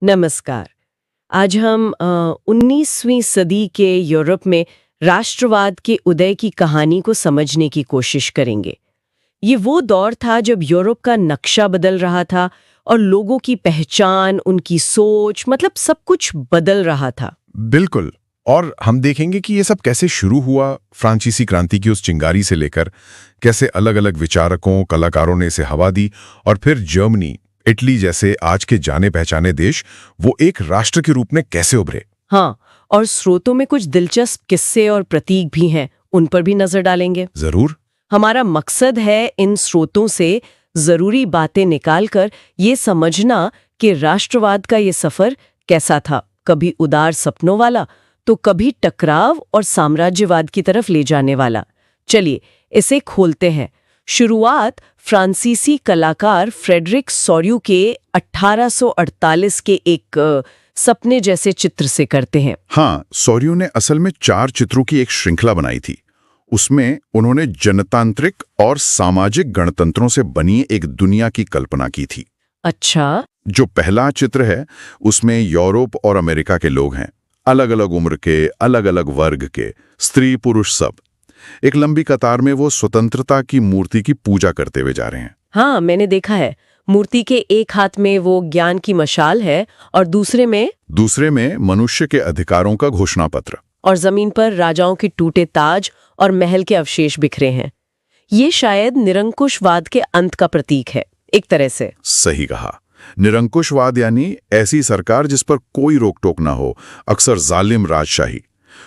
नमस्कार। आज हम 19वीं सदी के यूरोप में राष्ट्रवाद के उदय की कहानी को समझने की कोशिश करेंगे। ये वो दौर था जब यूरोप का नक्शा बदल रहा था और लोगों की पहचान, उनकी सोच, मतलब सब कुछ बदल रहा था। बिल्कुल। और हम देखेंगे कि ये सब कैसे शुरू हुआ, फ्रांसीसी क्रांति की उस चिंगारी से लेकर कैसे अलग अलग विचारकों, कलाकारों ने इसे हवा दी और फिर जर्मनी, इटली जैसे आज के जाने पहचाने देश वो एक राष्ट्र के रूप में कैसे उभरे। हाँ, और स्रोतों में कुछ दिलचस्प किस्से और प्रतीक भी हैं, उन पर भी नजर डालेंगे। जरूर। हमारा मकसद है इन स्रोतों से जरूरी बातें निकालकर ये समझना कि राष्ट्रवाद का ये सफर कैसा था, कभी उदार सपनों वाला तो कभी टकराव और साम्राज्यवाद की तरफ ले जाने वाला। चलिए इसे खोलते हैं। शुरुआत फ्रांसीसी कलाकार फ्रेडरिक सोर्यू के 1848 के एक सपने जैसे चित्र से करते हैं। हाँ, सोर्यू ने असल में 4 चित्रों की एक श्रृंखला बनाई थी। उसमें उन्होंने जनतांत्रिक और सामाजिक गणतंत्रों से बनी एक दुनिया की कल्पना की थी। अच्छा। जो पहला चित्र है उसमें यूरोप और अमेरिका के लोग हैं, अलग अलग उम्र के, अलग अलग वर्ग के, स्त्री पुरुष सब एक लंबी कतार में वो स्वतंत्रता की मूर्ति की पूजा करते हुए जा रहे हैं। हाँ, मैंने देखा है। मूर्ति के एक हाथ में वो ज्ञान की मशाल है और दूसरे में मनुष्य के अधिकारों का घोषणा पत्र। और जमीन पर राजाओं के टूटे ताज और महल के अवशेष बिखरे हैं। ये शायद निरंकुशवाद के अंत का प्रतीक है, एक तरह से। सही कहा। निरंकुशवाद यानी ऐसी सरकार जिस पर कोई रोक टोक ना हो, अक्सर जालिम राजशाही।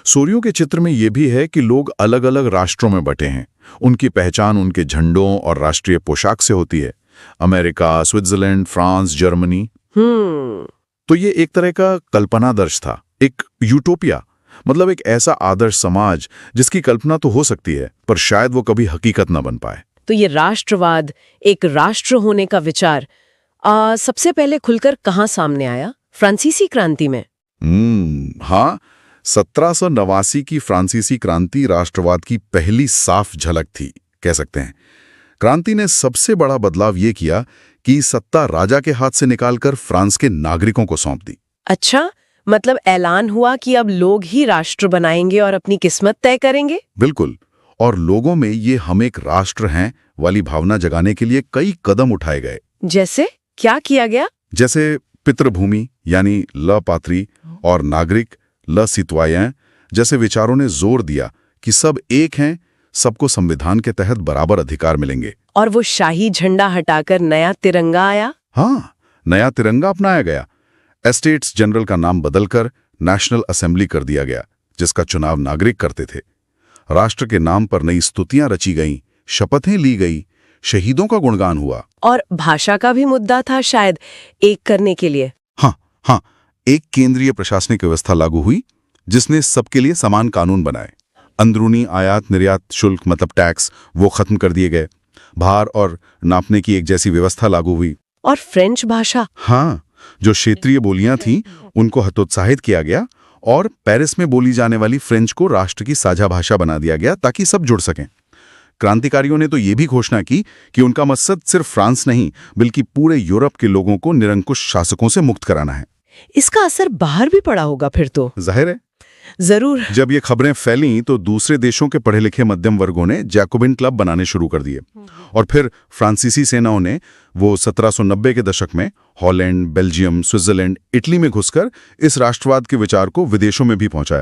सोर्यू के चित्र में यह भी है कि लोग अलग अलग राष्ट्रों में बटे हैं। उनकी पहचान उनके झंडों और राष्ट्रीय पोशाक से होती है। America, Switzerland, France, Germany. तो ये एक तरह का कल्पनादर्श था, एक यूटोपिया, मतलब एक ऐसा आदर्श समाज जिसकी कल्पना तो हो सकती है पर शायद वो कभी हकीकत न बन पाए। तो ये राष्ट्रवाद, एक राष्ट्र होने का विचार सबसे पहले खुलकर कहाँ सामने आया? फ्रांसीसी क्रांति में। हाँ, 1789 की फ्रांसीसी क्रांति राष्ट्रवाद की पहली साफ झलक थी, कह सकते हैं। क्रांति ने सबसे बड़ा बदलाव ये किया कि सत्ता राजा के हाथ से निकालकर फ्रांस के नागरिकों को सौंप दी। अच्छा, मतलब ऐलान हुआ कि अब लोग ही राष्ट्र बनाएंगे और अपनी किस्मत तय करेंगे। बिल्कुल। और लोगों में ये हम एक राष्ट्र हैं वाली भावना जगाने के लिए कई कदम उठाए गए। जैसे क्या किया गया? जैसे पितृभूमि यानी ल पात्री और नागरिक ल सितवायें जैसे विचारों ने जोर दिया कि सब एक हैं, सबको संविधान के तहत बराबर अधिकार मिलेंगे। और वो शाही झंडा हटाकर नया तिरंगा आया। हाँ, नया तिरंगा अपनाया गया। एस्टेट्स जनरल का नाम बदलकर नेशनल असेंबली कर दिया गया, जिसका चुनाव नागरिक करते थे। राष्ट्र के नाम पर नई स्तुतियां रची गईं, शपथें ली गई, शहीदों का गुणगान हुआ। और भाषा का भी मुद्दा था शायद, एक करने के लिए। हाँ, एक केंद्रीय प्रशासनिक व्यवस्था लागू हुई जिसने सबके लिए समान कानून बनाए। अंदरूनी आयात निर्यात शुल्क मतलब टैक्स वो खत्म कर दिए गए। भार और नापने की एक जैसी व्यवस्था लागू हुई। और फ्रेंच भाषा, हाँ, जो क्षेत्रीय बोलियां थीं उनको हतोत्साहित किया गया और पेरिस में बोली जाने वाली फ्रेंच को राष्ट्र की साझा भाषा बना दिया गया ताकि सब जुड़ सकें। क्रांतिकारियों ने तो ये भी घोषणा की कि उनका मकसद सिर्फ फ्रांस नहीं बल्कि पूरे यूरोप के लोगों को निरंकुश शासकों से मुक्त कराना है। इसका असर बाहर भी पड़ा होगा फिर तो। जाहिर है। जरूर। जब ये खबरें फैलीं तो दूसरे देशों के पढ़े लिखे मध्यम वर्गों ने जैकोबिन क्लब बनाने शुरू कर दिए। और फिर फ्रांसीसी सेनाओं ने वो 1790 के दशक में हॉलैंड, बेल्जियम, स्विट्जरलैंड, इटली में घुसकर इस राष्ट्रवाद के विचार को विदेशों में भी पहुंचाया।